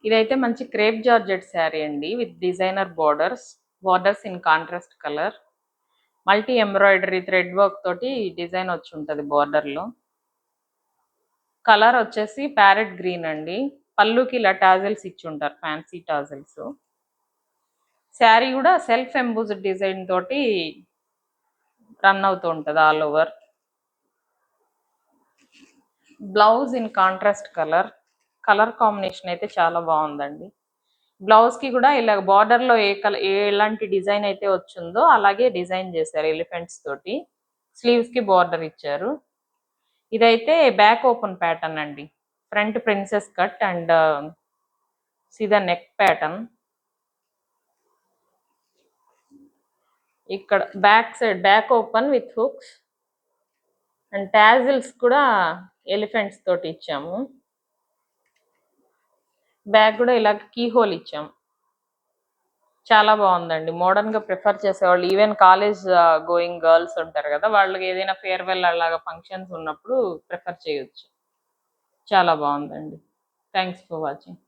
ఇదైతే మంచి crepe georgette sari అండి with designer borders in contrast colour. Multi embroidery thread work తోటి డిజైన్ వచ్చి ఉంటుంది బార్డర్లో. కలర్ వచ్చేసి ప్యారెట్ గ్రీన్ అండి. పళ్ళుకి ఇలా టాజిల్స్ ఇచ్చి ఉంటారు, ఫ్యాన్సీ టాజిల్స్. శారీ కూడా సెల్ఫ్ ఎంబూజ్డ్ డిజైన్ తోటి రన్ అవుతూ ఉంటుంది all over. Blouse in contrast colour combination అయితే చాలా బాగుందండి. బ్లౌజ్ కి కూడా ఇలా బార్డర్ లో ఎలాంటి డిజైన్ అయితే వచ్చిందో అలాగే డిజైన్ చేశారు ఎలిఫెంట్స్ తోటి. స్లీవ్స్ కి బార్డర్ ఇచ్చారు. ఇదైతే బ్యాక్ ఓపెన్ ప్యాటర్న్ అండి. ఫ్రంట్ ప్రిన్సెస్ కట్ అండ్ సీదా నెక్ ప్యాటర్న్. ఇక్కడ back side back open with hooks and tassels కూడా ఎలిఫెంట్స్ తోటి ఇచ్చాము. బ్యాక్ కూడా ఇలా కీ హోల్ ఇచ్చాం. చాలా బాగుందండి. మోడర్న్ గా ప్రిఫర్ చేసేవాళ్ళు, ఈవెన్ కాలేజ్ గోయింగ్ గర్ల్స్ ఉంటారు కదా, వాళ్ళకి ఏదైనా ఫేర్వెల్ అలాగా ఫంక్షన్స్ ఉన్నప్పుడు ప్రిఫర్ చేయొచ్చు. చాలా బాగుందండి. Thanks for watching.